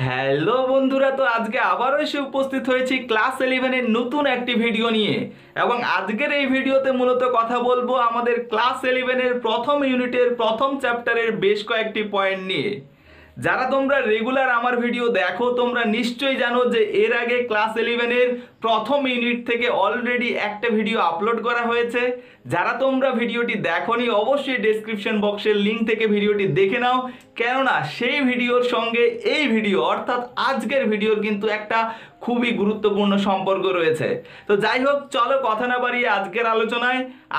Hello বন্ধুরা, তো আজকে আবারও এসে উপস্থিত হয়েছি ক্লাস 11-এর নতুন একটি ভিডিও নিয়ে। এবং আজকের এই ভিডিওতে মূলত কথা বলবো আমাদের ক্লাস 11-এর প্রথম ইউনিটের প্রথম চ্যাপ্টারের বেশ কয়েকটি পয়েন্ট নিয়ে। যারা তোমরা রেগুলার আমার ভিডিও দেখো তোমরা নিশ্চয়ই জানো যে এর আগে ক্লাস 11-এর প্রথম ইউনিট থেকে অলরেডি একটা ভিডিও আপলোড করা হয়েছে। যারা তোমরা ভিডিওটি দেখোনি অবশ্যই ডেসক্রিপশন বক্সের লিঙ্ক থেকে ভিডিওটি দেখে নাও, কেননা সেই ভিডিওর সঙ্গে এই ভিডিও অর্থাৎ আজকের ভিডিওর কিন্তু একটা খুবই গুরুত্বপূর্ণ সম্পর্ক রয়েছে। তো যাই হোক, চলো কথা না বাড়িয়ে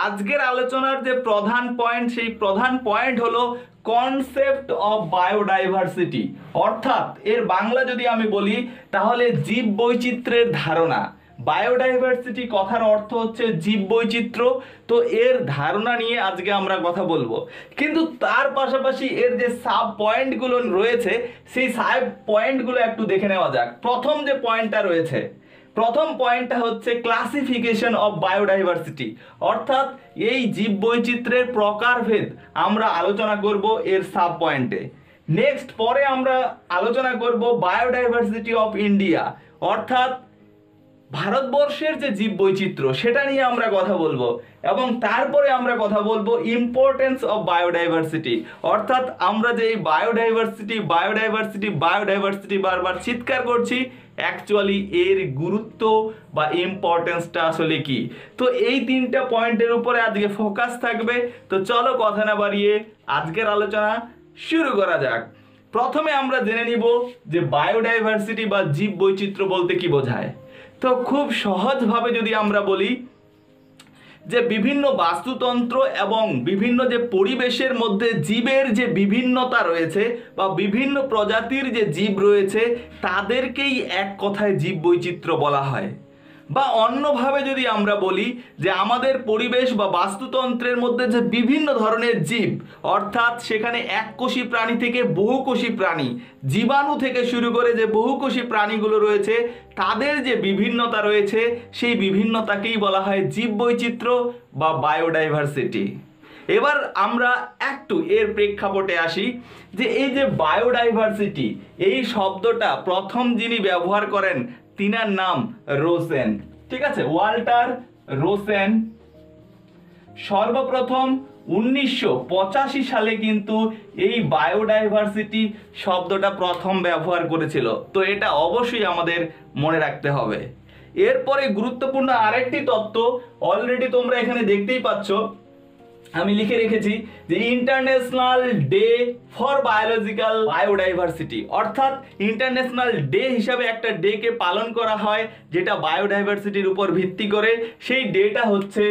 আজকের আলোচনার যে প্রধান পয়েন্ট, সেই প্রধান পয়েন্ট হলো কনসেপ্ট অফ বায়োডাইভার্সিটি, অর্থাৎ এর বাংলা যদি আমি বলি তাহলে জীব বৈচিত্র্যের ধারণা। বায়োডাইভার্সিটি কথার অর্থ হচ্ছে জীব বৈচিত্র্য। তো এর ধারণা নিয়ে আজকে আমরা কথা বলবো, কিন্তু তার পাশাপাশি এর যে সাব পয়েন্টগুলো রয়েছে সেই সাব পয়েন্টগুলো একটু দেখে নেওয়া যাক। প্রথম যে পয়েন্টটা রয়েছে, প্রথম পয়েন্টটা হচ্ছে ক্লাসিফিকেশন অফ বায়োডাইভার্সিটি, অর্থাৎ এই জীব বৈচিত্র্যের প্রকারভেদ আমরা আলোচনা করব এর সাব পয়েন্টে। নেক্সট পরে আমরা আলোচনা করব বায়োডাইভার্সিটি অফ ইন্ডিয়া, অর্থাৎ ভারতবর্ষের যে জীব বৈচিত্র্য সেটা নিয়ে আমরা কথা বলবো। এবং তারপরে আমরা কথা বলবো ইম্পর্টেন্স অফ বায়োডাইভার্সিটি, অর্থাৎ আমরা যে এই বায়োডাইভার্সিটি বারবার চিৎকার করছি, অ্যাকচুয়ালি এর গুরুত্ব বা ইম্পর্টেন্সটা আসলে কি। তো এই তিনটা পয়েন্টের উপরে আজকে ফোকাস থাকবে। তো চলো কথা না বাড়িয়ে আজকের আলোচনা শুরু করা যাক। প্রথমে আমরা জেনে নিব যে বায়োডাইভার্সিটি বা জীব বৈচিত্র্য বলতে কি বোঝায়। তো খুব সহজভাবে যদি আমরা বলি যে বিভিন্ন বাস্তুতন্ত্র এবং বিভিন্ন যে পরিবেশের মধ্যে জীবের যে বিভিন্নতা রয়েছে বা বিভিন্ন প্রজাতির যে জীব রয়েছে তাদেরকেই এক কথায় জীব বৈচিত্র্য বলা হয়। বা অন্যভাবে যদি আমরা বলি যে আমাদের পরিবেশ বা বাস্তুতন্ত্রের মধ্যে যে বিভিন্ন ধরনের জীব, অর্থাৎ সেখানে এককোষী প্রাণী থেকে বহুকোষী প্রাণী, জীবাণু থেকে শুরু করে যে বহুকোষী প্রাণীগুলো রয়েছে তাদের যে বিভিন্নতা রয়েছে সেই বিভিন্নতাকেই বলা হয় জীব বৈচিত্র্য বা বায়োডাইভার্সিটি। এবার আমরা একটু এর প্রেক্ষাপটে আসি যে এই যে বায়োডাইভার্সিটি এই শব্দটা প্রথম যিনি ব্যবহার করেন তিনার নাম রোসেন। ঠিক আছে, ওয়াল্টার রোসেন সর্বপ্রথম 1985 সালে কিন্তু এই বায়োডাইভার্সিটি শব্দটা প্রথম ব্যবহার করেছিল। তো এটা অবশ্যই আমাদের মনে রাখতে হবে। এরপরে গুরুত্বপূর্ণ আরেকটি তত্ত্ব অলরেডি তোমরা এখানে দেখতেই পাচ্ছ, আমি লিখে রেখেছি যে international day for biological biodiversity, অর্থাৎ ইন্টারন্যাশনাল ডে হিসাবে একটা ডেকে পালন করা হয় যেটা বায়োডাইভার্সিটির উপর ভিত্তি করে। সেই ডেটা হচ্ছে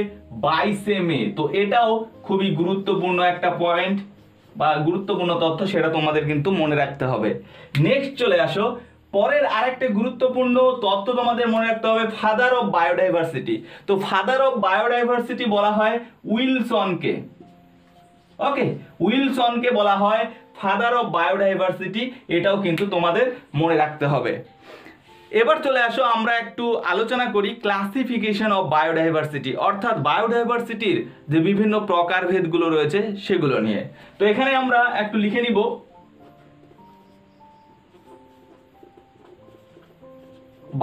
22শে মে। তো এটাও খুবই গুরুত্বপূর্ণ একটা পয়েন্ট বা গুরুত্বপূর্ণ তথ্য, সেটা তোমাদের কিন্তু মনে রাখতে হবে। নেক্সট চলে আসো, পরের আরেকটা গুরুত্বপূর্ণ তথ্য তোমাদের মনে রাখতে হবে, ফাদার অফ বায়োডাইভার্সিটি। তো ফাদার অফ বায়োডাইভার্সিটি বলা হয় উইলসনকে। ওকে, উইলসনকে বলা হয় ফাদার অফ বায়োডাইভার্সিটি, এটাও কিন্তু তোমাদের মনে রাখতে হবে। এবার চলে আসো আমরা একটু আলোচনা করি ক্লাসিফিকেশন অফ বায়োডাইভার্সিটি, অর্থাৎ বায়োডাইভার্সিটির যে বিভিন্ন প্রকারভেদগুলো রয়েছে সেগুলো নিয়ে। তো এখানে আমরা একটু লিখে নিব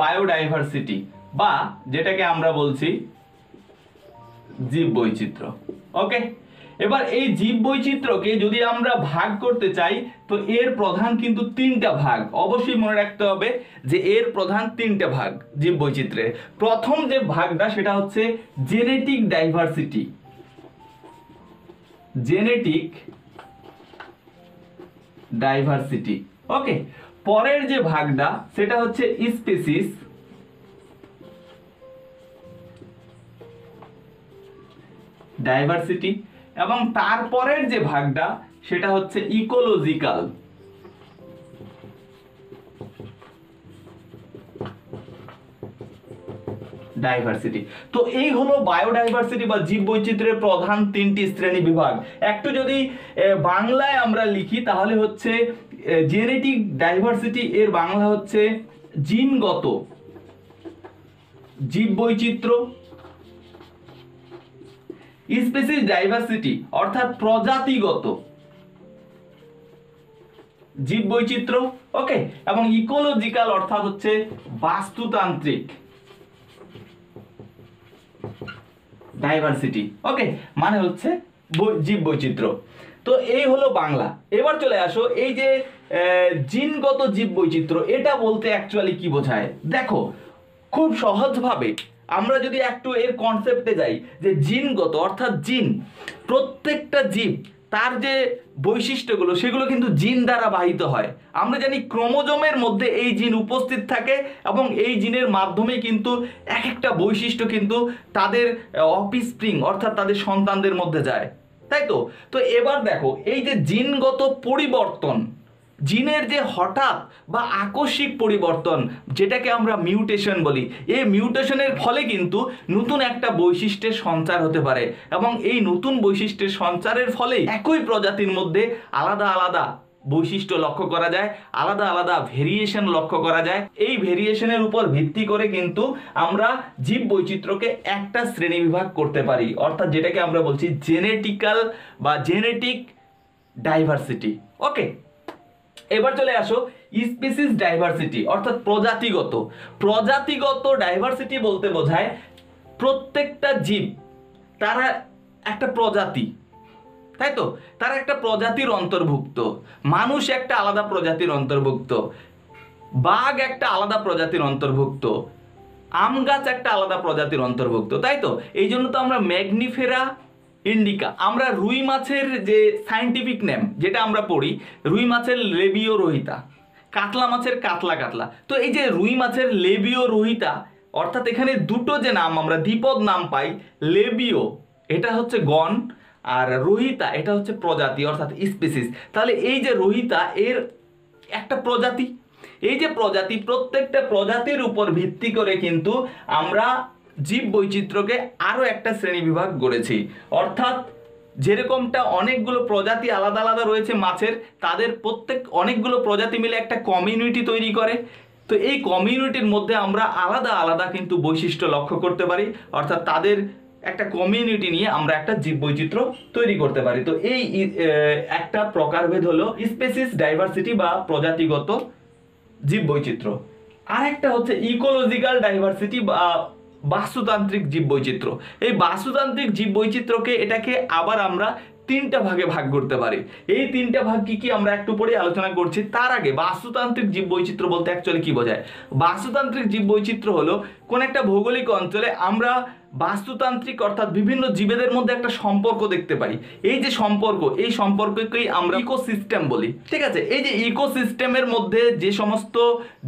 বায়োডাইভার্সিটি বা যেটাকে আমরা বলছি জীব বৈচিত্র্য। ওকে, এবার এই জীব বৈচিত্র্যকে যদি আমরা ভাগ করতে চাই তো এর প্রধান কিন্তু তিনটা ভাগ। অবশ্যই মনে রাখতে হবে যে এর প্রধান তিনটা ভাগ জীব বৈচিত্র্যের। প্রথম যে ভাগটা সেটা হচ্ছে জেনেটিক ডাইভার্সিটি, জেনেটিক ডাইভার্সিটি। ওকে, পরের যে ভাগটা সেটা হচ্ছে স্পিসিস ডাইভার্সিটি, এবং তারপরের যে ভাগটা সেটা হচ্ছে ইকোলজিক্যাল ডাইভার্সিটি। তো এই হলো বায়োডাইভার্সিটি বা জীব বৈচিত্র্যের প্রধান তিনটি শ্রেণী বিভাগ। একটু যদি বাংলায় আমরা লিখি তাহলে হচ্ছে জেনেটিক ডাইভার্সিটি, এর বাংলা হচ্ছে জিনগত জীব বৈচিত্র্য। স্পিসিস ডাইভার্সিটি অর্থাৎ প্রজাতিগত জীববৈচিত্র্য, ওকে, এবং ইকোলজিক্যাল অর্থাৎ হচ্ছে বাস্তুতান্ত্রিক ডাইভার্সিটি, ওকে, মানে হচ্ছে জীববৈচিত্র্য। তো এই হলো বাংলা। এবার চলে আসো এই যে জিনগত জীববৈচিত্র্য, এটা বলতে অ্যাকচুয়ালি কি বোঝায়। দেখো খুব সহজভাবে আমরা যদি একটু এর কনসেপ্টে যাই, যে জিনগত অর্থাৎ জিন, প্রত্যেকটা জীব তার যে বৈশিষ্ট্যগুলো সেগুলো কিন্তু জিন দ্বারা বাহিত হয়। আমরা জানি ক্রোমোজোমের মধ্যে এই জিন উপস্থিত থাকে এবং এই জিনের মাধ্যমে কিন্তু এক একটা বৈশিষ্ট্য কিন্তু তাদের অফস্প্রিং অর্থাৎ তাদের সন্তানদের মধ্যে যায়, তাই তো। তো এবার দেখো এই যে জিনগত পরিবর্তন, জিনের যে হঠাৎ বা আকস্মিক পরিবর্তন, যেটাকে আমরা মিউটেশন বলি, এই মিউটেশনের ফলে কিন্তু নতুন একটা বৈশিষ্ট্যের সঞ্চার হতে পারে এবং এই নতুন বৈশিষ্ট্যের সঞ্চারের ফলে একই প্রজাতির মধ্যে আলাদা আলাদা বৈশিষ্ট্য লক্ষ্য করা যায়, আলাদা আলাদা ভেরিয়েশন লক্ষ্য করা যায়। এই ভেরিয়েশনের উপর ভিত্তি করে কিন্তু আমরা জীব বৈচিত্র্যকে একটা শ্রেণী বিভাগ করতে পারি, অর্থাৎ যেটাকে আমরা বলছি জেনেটিক্যাল বা জেনেটিক ডাইভার্সিটি, ওকে। এবার চলে আসো স্পিসিস ডাইভার্সিটি অর্থাৎ প্রজাতিগত ডাইভার্সিটি বলতে বোঝায় প্রত্যেকটা জীব তারা একটা প্রজাতি, তাই তো, তারা একটা প্রজাতির অন্তর্ভুক্ত। মানুষ একটা আলাদা প্রজাতির অন্তর্ভুক্ত, বাঘ একটা আলাদা প্রজাতির অন্তর্ভুক্ত, আম গাছ একটা আলাদা প্রজাতির অন্তর্ভুক্ত, তাই তো। এই জন্য তো আমরা ম্যাগনিফেরা ইন্ডিকা, আমরা রুই মাছের যে সায়েন্টিফিক নেম যেটা আমরা পড়ি, রুই মাছের লেবিও রোহিতা, কাতলা মাছের কাতলা কাতলা। তো এই যে রুই মাছের লেবিও রোহিতা, অর্থাৎ এখানে দুটো যে নাম আমরা দ্বিপদ নাম পাই, লেবিও এটা হচ্ছে গণ আর রোহিতা এটা হচ্ছে প্রজাতি অর্থাৎ স্পিসিস। তাহলে এই যে রোহিতা এর একটা প্রজাতি, এই যে প্রজাতি, প্রত্যেকটা প্রজাতির উপর ভিত্তি করে কিন্তু আমরা জীব বৈচিত্র্যকে আরো একটা শ্রেণী বিভাগ করেছি। অর্থাৎ যেরকমটা অনেকগুলো প্রজাতি আলাদা আলাদা রয়েছে মাছের, তাদের প্রত্যেক অনেকগুলো প্রজাতি মিলে একটা কমিউনিটি তৈরি করে। তো এই কমিউনিটির মধ্যে আমরা আলাদা আলাদা কিন্তু বৈশিষ্ট্য লক্ষ্য করতে পারি, অর্থাৎ তাদের একটা কমিউনিটি নিয়ে আমরা একটা জীব বৈচিত্র্য তৈরি করতে পারি। তো এই একটা প্রকারভেদ হলো স্পিসিস ডাইভার্সিটি বা প্রজাতিগত জীব বৈচিত্র্য। আর একটা হচ্ছে ইকোলজিক্যাল ডাইভার্সিটি বা বাস্তুতান্ত্রিক জীব বৈচিত্র্য। এই বাস্তুতান্ত্রিক জীব বৈচিত্র্যকে এটাকে আবার আমরা তিনটা ভাগে ভাগ করতে পারি। এই তিনটা ভাগ কি কি আমরা একটু পরে আলোচনা করছি। তার আগে বাস্তুতান্ত্রিক জীব বৈচিত্র্য বলতে অ্যাকচুয়ালি কি বোঝায়। বাস্তুতান্ত্রিক জীব বৈচিত্র্য হলো কোন একটা ভৌগোলিক অঞ্চলে আমরা বাস্তুতান্ত্রিক অর্থাৎ বিভিন্ন জীবেদের মধ্যে একটা সম্পর্ক দেখতে পাই। এই যে সম্পর্ক, এই সম্পর্ককেই আমরা ইকোসিস্টেম বলি, ঠিক আছে। এই যে ইকোসিস্টেমের মধ্যে যে সমস্ত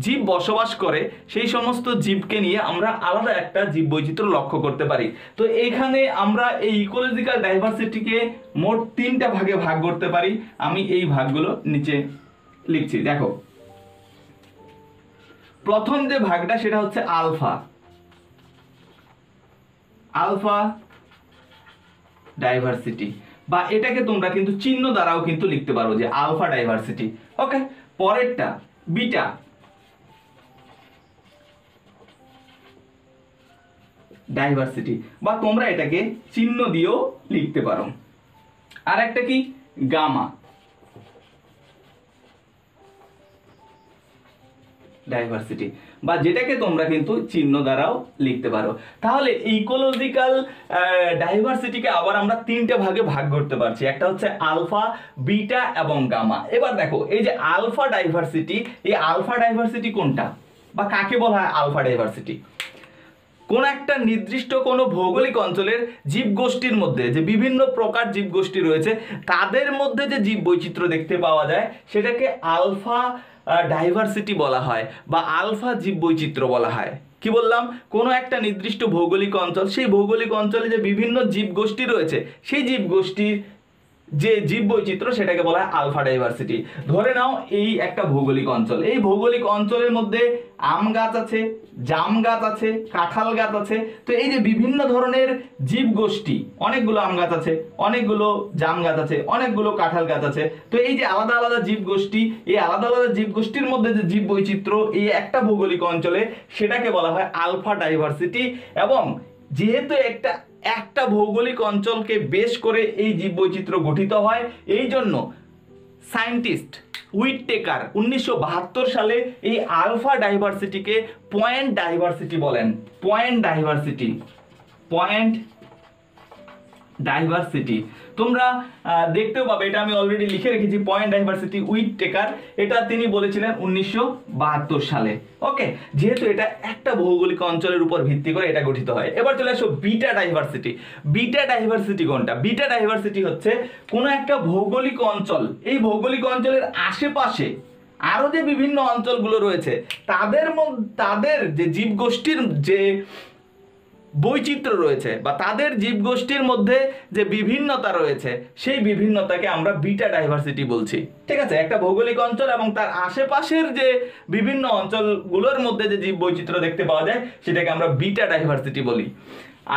জীব বসবাস করে সেই সমস্ত জীবকে নিয়ে আমরা আলাদা একটা জীব বৈচিত্র্য লক্ষ্য করতে পারি। তো এখানে আমরা এই ইকোলজিক্যাল ডাইভার্সিটিকে মোট তিনটা ভাগে ভাগ করতে পারি। আমি এই ভাগগুলো নিচে লিখছি, দেখো। প্রথম যে ভাগটা সেটা হচ্ছে আলফা ডাইভার্সিটি, বা এটাকে তোমরা কিন্তু চিহ্ন দ্বারাও কিন্তু লিখতে পারো যে আলফা ডাইভার্সিটি, ওকে। পরেরটা বিটা ডাইভার্সিটি, বা তোমরা এটাকে চিহ্ন দিয়েও লিখতে পারো। আর একটা কি গামা ডাইভার্সিটি, বা যেটাকে তোমরা কিন্তু চিহ্ন দ্বারাও লিখতে পারো। তাহলে ইকোলজিক্যাল ডাইভার্সিটিকে আবার আমরা তিনটে ভাগে ভাগ করতে পারছি, একটা হচ্ছে আলফা, বিটা এবং গামা। এবার দেখো এই যে আলফা ডাইভার্সিটি, এই আলফা ডাইভার্সিটি কোনটা বা কাকে বলা হয় আলফা ডাইভার্সিটি। কোন একটা নির্দিষ্ট কোনো ভৌগোলিক অঞ্চলের জীবগোষ্ঠীর মধ্যে যে বিভিন্ন প্রকার জীবগোষ্ঠী রয়েছে তাদের মধ্যে যে জীব বৈচিত্র্য দেখতে পাওয়া যায় সেটাকে আলফা ডাইভার্সিটি বলা হয় বা আলফা জীব বৈচিত্র্য বলা হয়। কি বললাম, কোনো একটা নির্দিষ্ট ভৌগোলিক অঞ্চল, সেই ভৌগোলিক অঞ্চলে যে বিভিন্ন জীবগোষ্ঠী রয়েছে সেই জীবগোষ্ঠীর যে জীব বৈচিত্র্য সেটাকে বলা হয় আলফা ডাইভার্সিটি। ধরে নাও এই একটা ভৌগোলিক অঞ্চল, এই ভৌগোলিক অঞ্চলের মধ্যে আম গাছ আছে, জাম গাছ আছে, কাঁঠাল গাছ আছে। তো এই যে বিভিন্ন ধরনের জীবগোষ্ঠী, অনেকগুলো আম গাছ আছে, অনেকগুলো জাম গাছ আছে, অনেকগুলো কাঁঠাল গাছ আছে। তো এই যে আলাদা আলাদা জীবগোষ্ঠী, এই আলাদা আলাদা জীবগোষ্ঠীর মধ্যে যে জীব বৈচিত্র্য এই একটা ভৌগোলিক অঞ্চলে সেটাকে বলা হয় আলফা ডাইভার্সিটি। এবং যেহেতু একটা ভৌগোলিক অঞ্চলকে বেশ করে এই জীব বৈচিত্র্য গঠিত হয়, এই জন্য সায়েন্টিস্ট হুইটেকার 1972 সালে এই আলফা ডাইভার্সিটিকে পয়েন্ট ডাইভার্সিটি বলেন। পয়েন্ট ডাইভার্সিটি তোমরা দেখতেও পাবে, এটা আমি অলরেডি লিখে রেখেছি। পয়েন্ট ডাইভার্সিটি হুইটেকার, এটা তিনি বলেছিলেন 1972 সালে। ওকে, যেহেতু এটা একটা ভৌগোলিক অঞ্চলের উপর ভিত্তি করে এটা গঠিত হয়। এবার চলে আসো বিটা ডাইভার্সিটি। বিটা ডাইভার্সিটি কোনটা? বিটা ডাইভার্সিটি হচ্ছে কোনো একটা ভৌগোলিক অঞ্চল, এই ভৌগোলিক অঞ্চলের আশেপাশে আরো যে বিভিন্ন অঞ্চলগুলো রয়েছে তাদের যে জীবগোষ্ঠীর যে বৈচিত্র্য রয়েছে বা তাদের জীবগোষ্ঠীর মধ্যে যে বিভিন্নতা রয়েছে, সেই বিভিন্নতাকে আমরা বিটা ডাইভার্সিটি বলছি। ঠিক আছে, একটা ভৌগোলিক অঞ্চল এবং তার আশেপাশের যে বিভিন্ন অঞ্চলগুলোর মধ্যে যে জীব বৈচিত্র্য দেখতে পাওয়া যায় সেটাকে আমরা বিটা ডাইভার্সিটি বলি।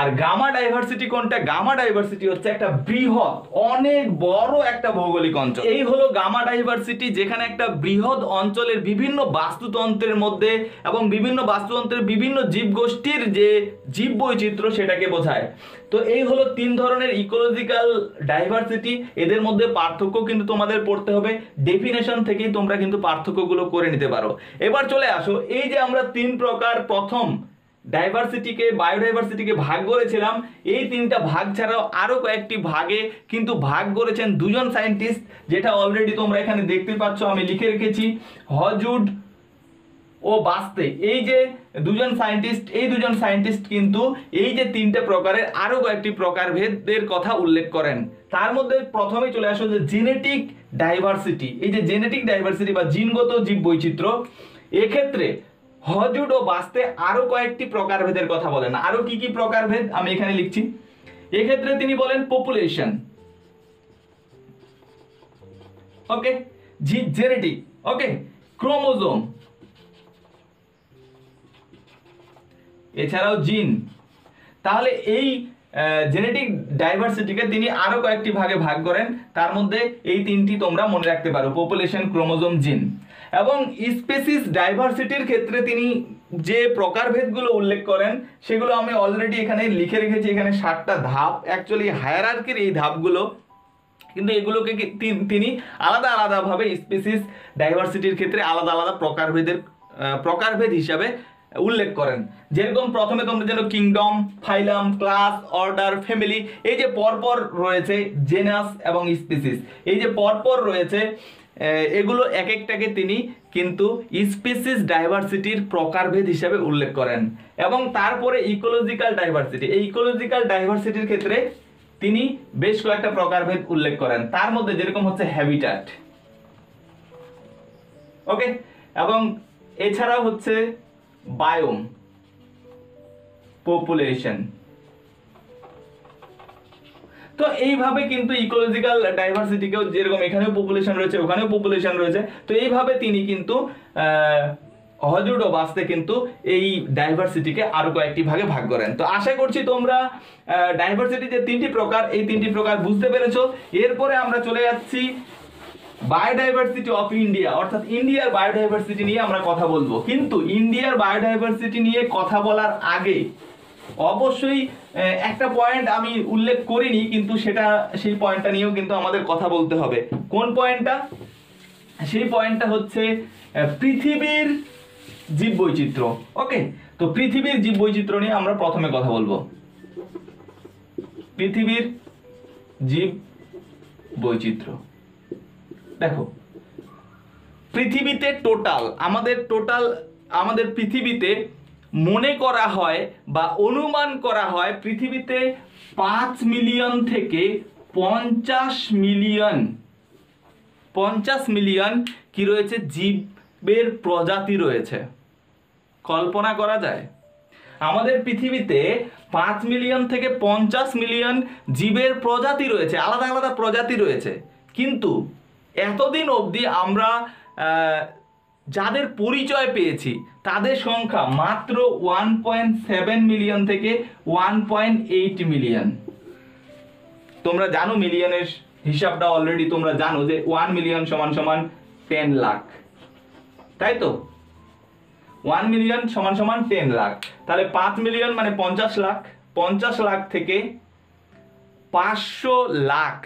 আর গামা ডাইভার্সিটি কোনটা? গামা ডাইভার্সিটি হচ্ছে একটা বৃহৎ, অনেক বড় একটা ভৌগোলিক অঞ্চল। এই হলো গামা ডাইভার্সিটি, যেখানে একটা বৃহৎ অঞ্চলের বিভিন্ন বাস্তুতন্ত্রের মধ্যে এবং বিভিন্ন বাস্তুতন্ত্রের বিভিন্ন জীবগোষ্ঠীর যে জীব বৈচিত্র্য সেটাকে বোঝায়। তো এই হলো 3 ধরনের ইকোলজিক্যাল ডাইভার্সিটি। এদের মধ্যে পার্থক্য কিন্তু তোমাদের পড়তে হবে, ডেফিনেশন থেকেই তোমরা কিন্তু পার্থক্যগুলো করে নিতে পারো। এবার চলে আসো, এই যে আমরা 3 প্রকার প্রথম ডাইভার্সিটিকে, বায়োডাইভার্সিটিকে ভাগ করেছিলাম, এই 3টা ভাগ ছাড়াও আরো কয়েকটি ভাগে কিন্তু ভাগ করেছেন 2 জন সায়েন্টিস্ট, যেটা অলরেডি তোমরা এখানে দেখতে পাচ্ছ, আমি লিখে রেখেছি, হজউড ও বাস্তে। এই যে 2 জন সায়েন্টিস্ট, এই 2 জন সায়েন্টিস্ট কিন্তু এই যে 3টে প্রকারের আরো কয়েকটি প্রকারভেদের কথা উল্লেখ করেন। তার মধ্যে প্রথমেই চলে আসো যে জেনেটিক ডাইভার্সিটি। এই যে জেনেটিক ডাইভার্সিটি বা জিনগত জীব বৈচিত্র্য, এক্ষেত্রে হজউড ও বাস্তে আরো কয়েকটি প্রকারভেদের কথা বলেন। আরো কি কি প্রকারভেদ আমি এখানে লিখছি। এক্ষেত্রে তিনি বলেন পপুলেশন, ওকে, জেনেটিক, ওকে, ক্রোমোজোম, এছাড়াও জিন। তাহলে এই জেনেটিক ডাইভার্সিটিকে তিনি আরো কয়েকটি ভাগে ভাগ করেন, তার মধ্যে এই 3টি তোমরা মনে রাখতে পারো, পপুলেশন, ক্রোমোজোম, জিন। এবং স্পেসিস ডাইভার্সিটির ক্ষেত্রে তিনি যে প্রকারভেদগুলো উল্লেখ করেন সেগুলো আমি অলরেডি এখানে লিখে রেখেছি। এখানে 7টা ধাপ, অ্যাকচুয়ালি হায়ারার্কির এই ধাপগুলো, কিন্তু এগুলোকে তিনি আলাদা আলাদাভাবে স্পেসিস ডাইভার্সিটির ক্ষেত্রে আলাদা আলাদা প্রকারভেদ হিসাবে উল্লেখ করেন। যেরকম প্রথমে তোমরা যেন কিংডম, ফাইলাম, ক্লাস, অর্ডার, ফ্যামিলি, এই যে পরপর রয়েছে জেনাস এবং স্পিসিস, এই যে পরপর রয়েছে এগুলো এক একটাকে তিনি কিন্তু স্পিসিস ডাইভার্সিটির প্রকারভেদ হিসাবে উল্লেখ করেন। এবং তারপরে ইকোলজিক্যাল ডাইভার্সিটি, এই ইকোলজিক্যাল ডাইভার্সিটির ক্ষেত্রে তিনি বেশ কয়েকটা প্রকারভেদ উল্লেখ করেন। তার মধ্যে যেরকম হচ্ছে হ্যাবিটাট, ওকে, এবং এছাড়াও হচ্ছে বায়োম, পপুলেশন। তো এইভাবে কিন্তু ইকোলজিক্যাল ডাইভার্সিটিকেও, যেরকম এখানেও পপুলেশন রয়েছে ওখানেও পপুলেশন রয়েছে, তো এইভাবে তিনি কিন্তু হজউড ও বাস্তে কিন্তু এই ডাইভার্সিটিকে আরো কয়েকটি ভাগে ভাগ করেন। তো আশা করছি তোমরা ডাইভার্সিটি যে 3টি প্রকার, এই 3টি প্রকার বুঝতে পেরেছো। এরপরে আমরা চলে যাচ্ছি বায়োডাইভার্সিটি অফ ইন্ডিয়া, অর্থাৎ ইন্ডিয়ার বায়োডাইভার্সিটি নিয়ে আমরা কথা বলবো। কিন্তু ইন্ডিয়ার বায়োডাইভার্সিটি নিয়ে কথা বলার আগে অবশ্যই একটা পয়েন্ট আমি উল্লেখ করিনি, কিন্তু সেই পয়েন্টটা নিয়েও কিন্তু আমাদের কথা বলতে হবে। কোন পয়েন্টটা? সেই পয়েন্টটা হচ্ছে পৃথিবীর জীব বৈচিত্র্য। ওকে, তো পৃথিবীর জীব বৈচিত্র্য নিয়ে আমরা প্রথমে কথা বলবো। পৃথিবীর জীব বৈচিত্র্য, দেখো পৃথিবীতে আমাদের পৃথিবীতে মনে করা হয় বা অনুমান করা হয় পৃথিবীতে 5 মিলিয়ন থেকে 50 মিলিয়ন কি রয়েছে, জীবের প্রজাতি রয়েছে। কল্পনা করা যায় আমাদের পৃথিবীতে 5 মিলিয়ন থেকে 50 মিলিয়ন জীবের প্রজাতি রয়েছে, আলাদা আলাদা প্রজাতি রয়েছে। কিন্তু এতদিন অবধি আমরা যাদের পরিচয় পেয়েছি তাদের সংখ্যা মাত্র 1.7 মিলিয়ন থেকে 1.8 মিলিয়ন। তোমরা জানো মিলিয়নের হিসাবটা অলরেডি তোমরা জানো যে 1 মিলিয়ন সমান সমান 10 লাখ, তাই তো? 1 মিলিয়ন সমান সমান 10 লাখ, তাহলে 5 মিলিয়ন মানে 50 লাখ, 50 লাখ থেকে 500 লাখ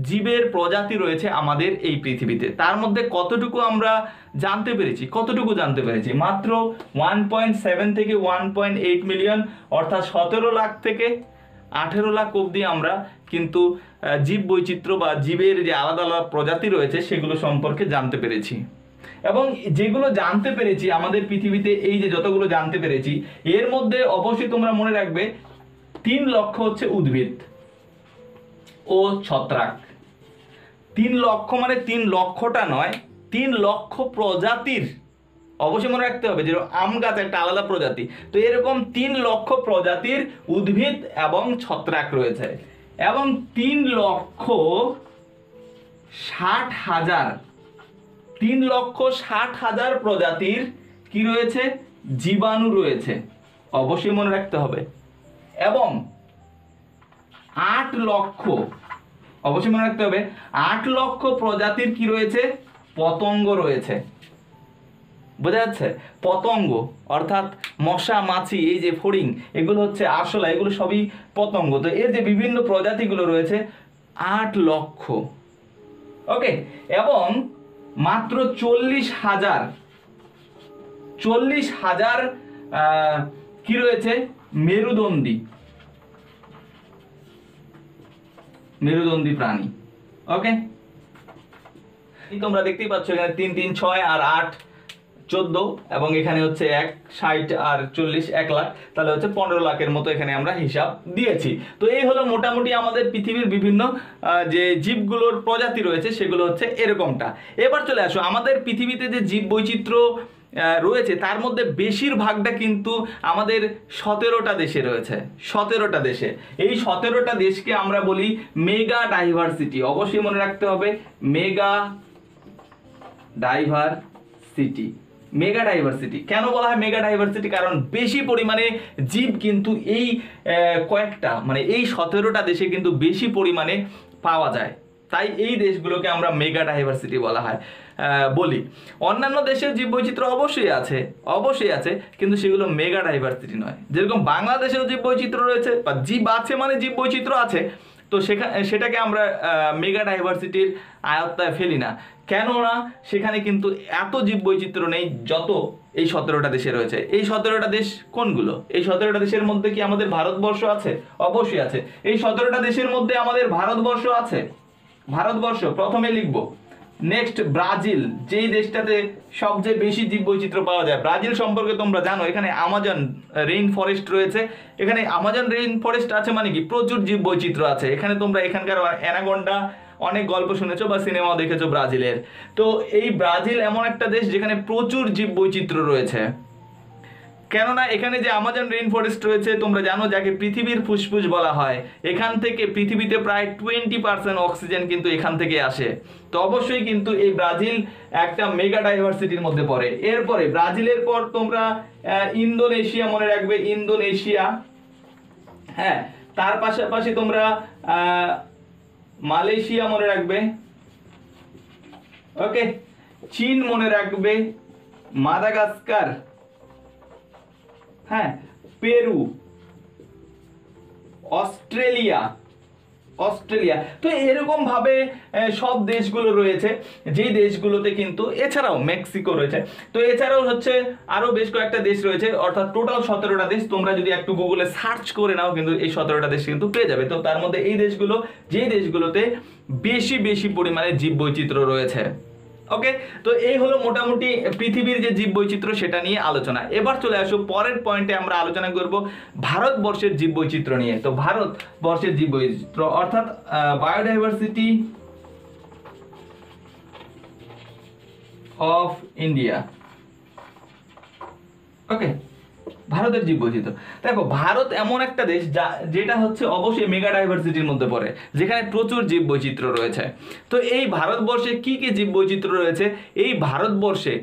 জীবের প্রজাতি রয়েছে আমাদের এই পৃথিবীতে। তার মধ্যে কতটুকু আমরা জানতে পেরেছি? মাত্র 1.7 থেকে 1.8 মিলিয়ন, অর্থাৎ 17 লাখ থেকে 18 লাখ অবধি আমরা কিন্তু জীব বৈচিত্র্য বা জীবের যে আলাদা আলাদা প্রজাতি রয়েছে সেগুলো সম্পর্কে জানতে পেরেছি। এবং যেগুলো জানতে পেরেছি আমাদের পৃথিবীতে, এই যে যতগুলো জানতে পেরেছি, এর মধ্যে অবশ্যই তোমরা মনে রাখবে 3 লক্ষ হচ্ছে উদ্ভিদ ও ছত্রাক। 3 লক্ষ মানে 3 লক্ষটা নয়, 3 লক্ষ প্রজাতির, অবশ্যই মনে রাখতে হবে, যেরকম আম গাছ একটা আলাদা প্রজাতি, তো এরকম 3 লক্ষ প্রজাতির উদ্ভিদ এবং ছত্রাক রয়েছে। এবং 3,60,000 প্রজাতির কি রয়েছে? জীবাণু রয়েছে, অবশ্যই মনে রাখতে হবে। এবং 8 লক্ষ, অবশ্যই মনে রাখতে হবে, 8 লক্ষ প্রজাতির কি রয়েছে? পতঙ্গ রয়েছে। বোঝা যাচ্ছে? পতঙ্গ অর্থাৎ মশা, মাছি, এই যে ফড়িং, এগুলো হচ্ছে আরশোলা, এগুলো সবই পতঙ্গ। তো এর যে বিভিন্ন প্রজাতিগুলো রয়েছে 8 লক্ষ। ওকে, এবং মাত্র 40,000 কি রয়েছে? মেরুদণ্ডী প্রাণী। ওকে, তোমরা দেখতেই পাচ্ছ এখানে 3, 3, 6 আর 8, 14, এবং এখানে হচ্ছে 1, 60 আর 40, 1 লাখ, তাহলে হচ্ছে 15 লাখের মতো এখানে আমরা হিসাব দিয়েছি। তো এই হলো মোটামুটি আমাদের পৃথিবীর বিভিন্ন যে জীবগুলোর প্রজাতি রয়েছে সেগুলো হচ্ছে এরকমটা। এবার চলে আসো, আমাদের পৃথিবীতে যে জীব বৈচিত্র্য রয়েছে তার মধ্যে বেশিরভাগটা কিন্তু আমাদের 17টা দেশে রয়েছে। 17টা দেশে, এই 17টা দেশকে আমরা বলি মেগা ডাইভার্সিটি। অবশ্যই মনে রাখতে হবে, মেগা ডাইভার্সিটি। কেন বলা হয় মেগা ডাইভার্সিটি? কারণ বেশি পরিমাণে জীব কিন্তু এই কয়েকটা, মানে এই 17টা দেশে কিন্তু বেশি পরিমাণে পাওয়া যায়, তাই এই দেশগুলোকে আমরা মেগা ডাইভার্সিটি বলি। অন্যান্য দেশের জীব বৈচিত্র্য অবশ্যই আছে, কিন্তু সেগুলো মেগা ডাইভার্সিটি নয়। যেরকম বাংলাদেশেও জীব বৈচিত্র্য রয়েছে, বা জীব আছে মানে জীব বৈচিত্র্য আছে, তো সেটাকে আমরা মেগা ডাইভার্সিটির আয়ত্তায় ফেলি না। কেননা সেখানে কিন্তু এত জীব বৈচিত্র্য নেই যত এই 17টা দেশে রয়েছে। এই 17টা দেশ কোনগুলো? এই 17টা দেশের মধ্যে কি আমাদের ভারতবর্ষ আছে? অবশ্যই আছে। এই 17টা দেশের মধ্যে আমাদের ভারতবর্ষ আছে। ভারতবর্ষ প্রথমে লিখবো। নেক্সট ব্রাজিল, যেই দেশটাতে সবচেয়ে বেশি জীব বৈচিত্র্য পাওয়া যায়। ব্রাজিল সম্পর্কে তোমরা জানো, এখানে আমাজন রেইন ফরেস্ট রয়েছে। এখানে আমাজন রেইন ফরেস্ট আছে মানে কি প্রচুর জীব বৈচিত্র্য আছে। এখানে তোমরা এখানকার অ্যানাকোন্ডা অনেক গল্প শুনেছো বা সিনেমাও দেখেছো ব্রাজিলের। তো এই ব্রাজিল এমন একটা দেশ যেখানে প্রচুর জীব বৈচিত্র্য রয়েছে। কেননা এখানে যে আমাজন রেইন ফরেস্ট রয়েছে তোমরা জানো, যাকে পৃথিবীর ফুসফুস বলা হয়, এখান থেকে পৃথিবীতে প্রায় 20% অক্সিজেন কিন্তু এখান থেকে আসে। তো অবশ্যই কিন্তু এই ব্রাজিল একটা মেগা ডাইভার্সিটির মধ্যে পড়ে। এরপরে ব্রাজিলের পর তোমরা ইন্দোনেশিয়া মনে রাখবে, ইন্দোনেশিয়া। হ্যাঁ, তার পাশাপাশি তোমরা মালয়েশিয়া মনে রাখবে। ওকে, চীন মনে রাখবে, মাদাগাস্কার, হ্যাঁ, পেরু, অস্ট্রেলিয়া। তো এরকম ভাবে সব দেশগুলো রয়েছে, যেই দেশগুলোতে কিন্তু এছাড়াও মেক্সিকো রয়েছে। তো এছাড়াও হচ্ছে আরো বেশ কয়েকটা দেশ রয়েছে, অর্থাৎ টোটাল 17টা দেশ। তোমরা যদি একটু গুগলে সার্চ করে নাও কিন্তু এই 17টা দেশ কিন্তু পেয়ে যাবে। তো তার মধ্যে এই দেশগুলো, যেই দেশগুলোতে বেশি পরিমাণে জীব বৈচিত্র্য রয়েছে। ওকে, তো এই হলো মোটামুটি পৃথিবীর যে জীব বৈচিত্র্য সেটা নিয়ে আলোচনা। এবার চলে আসো পরের পয়েন্টে, আমরা আলোচনা করব ভারতবর্ষের জীব বৈচিত্র্য নিয়ে। তো ভারতবর্ষের জীব বৈচিত্র্য অর্থাৎ বায়োডাইভার্সিটি অফ ইন্ডিয়া। ওকে, ভারতের জীব বৈচিত্র্য। দেখো, ভারত এমন একটা দেশ যেটা হচ্ছে অবশ্যই মেগা ডাইভার্সিটির মধ্যে পড়ে, যেখানে প্রচুর জীব বৈচিত্র্য রয়েছে। তো এই ভারতবর্ষে কি কি জীব বৈচিত্র্য রয়েছে? এই ভারতবর্ষে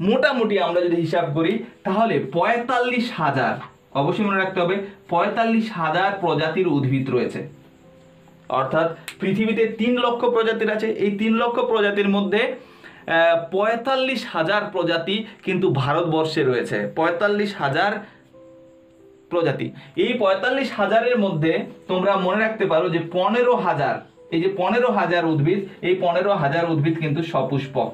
মোটামুটি আমরা যদি হিসাব করি তাহলে 45,000, অবশ্যই মনে রাখতে হবে, 45,000 প্রজাতির উদ্ভিদ রয়েছে। অর্থাৎ পৃথিবীতে 3 লক্ষ প্রজাতির আছে। এই 3 লক্ষ প্রজাতির মধ্যে 45,000 প্রজাতি কিন্তু ভারতবর্ষে রয়েছে। 45,000 প্রজাতি। এই 45,000-এর মধ্যে তোমরা মনে রাখতে পারো যে এই যে 15,000 উদ্ভিদ, এই 15,000 উদ্ভিদ কিন্তু সপুষ্পক।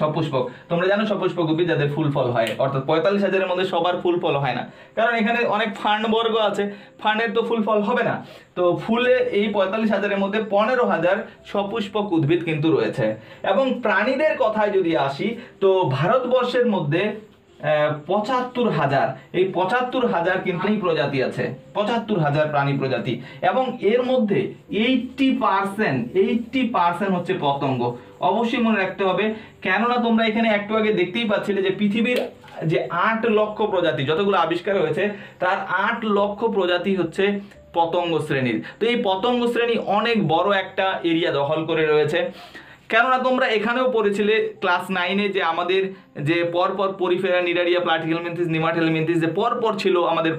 সপুষ্পক, তোমরা জানো সপুষ্পক উদ্ভিদ যাদের ফুল ফল হয়, অর্থাৎ 45,000-এর মধ্যে সবার ফুল ফল হয় না, কারণ এখানে অনেক ফান্ড বর্গ আছে, ফান্ডের তো ফুল ফল হবে না। তো ফুলে এই 45,000-এর মধ্যে 15,000 সপুষ্পক উদ্ভিদ কিন্তু রয়েছে। এবং প্রাণীদের কথায় যদি আসি, তো ভারতবর্ষের মধ্যে 75,000, এই 75,000 কিন্তু প্রজাতি আছে, 75,000 প্রাণী প্রজাতি। এবং এর মধ্যে 80% হচ্ছে পতঙ্গ। অবশ্যই মনে রাখতে হবে, কেননা তোমরা এখানে একটু আগে দেখতেই পাচ্ছিলে যে পৃথিবীর যে 8 লক্ষ প্রজাতি যতগুলো আবিষ্কার হয়েছে, তার 8 লক্ষ প্রজাতি হচ্ছে পতঙ্গ শ্রেণীর। তো এই পতঙ্গ শ্রেণী অনেক বড় একটা এরিয়া দখল করে রয়েছে। কেননা তোমরা এখানেও পড়েছিলে ক্লাস 9-এ যে আমাদের যে পরপর পরিফেরা, নিডারিয়া, প্লাটিহেলমিনথেস, নিমাটোহেলমিনথেস যে পরপর ছিল আমাদের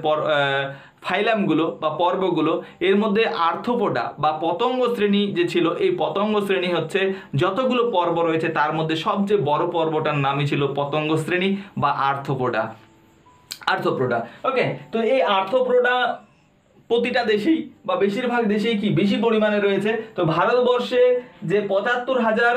ফাইলামগুলো বা পর্বগুলো, এর মধ্যে আর্থ্রোপোডা বা পতঙ্গ শ্রেণী যে ছিল, এই পতঙ্গ শ্রেণী হচ্ছে যতগুলো পর্ব রয়েছে তার মধ্যে সবচেয়ে বড় পর্বটার নামই ছিল পতঙ্গ শ্রেণী বা আর্থ্রোপোডা। ওকে, তো এই আর্থ্রোপোডা প্রতিটা দেশেই বা বেশিরভাগ দেশেই কি বেশি পরিমাণে রয়েছে। তো ভারতবর্ষে যে 75,000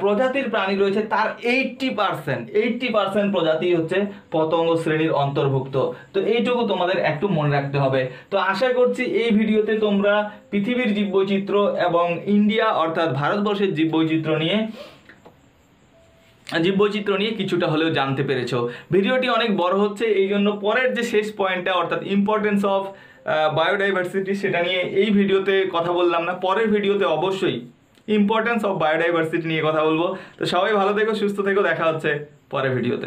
প্রজাতির প্রাণী রয়েছে, তার 80% প্রজাতি হচ্ছে পতঙ্গ শ্রেণীর অন্তর্ভুক্ত। তো এইটুকু তোমাদের একটু মনে রাখতে হবে। তো আশা করছি এই ভিডিওতে তোমরা পৃথিবীর জীববৈচিত্র্য এবং ইন্ডিয়া অর্থাৎ ভারতবর্ষের জীববৈচিত্র্য নিয়ে কিছুটা হলেও জানতে পেরেছো। ভিডিওটি অনেক বড় হচ্ছে, এই জন্য পরের যে শেষ পয়েন্টটা অর্থাৎ ইম্পর্টেন্স অফ বায়োডাইভার্সিটি, সেটা নিয়ে এই ভিডিওতে কথা বললাম না। পরের ভিডিওতে অবশ্যই ইম্পর্টেন্স অফ বায়োডাইভার্সিটি নিয়ে কথা বলবো। তো সবাই ভালো থেকো, সুস্থ থেকো, দেখা হচ্ছে পরের ভিডিওতে।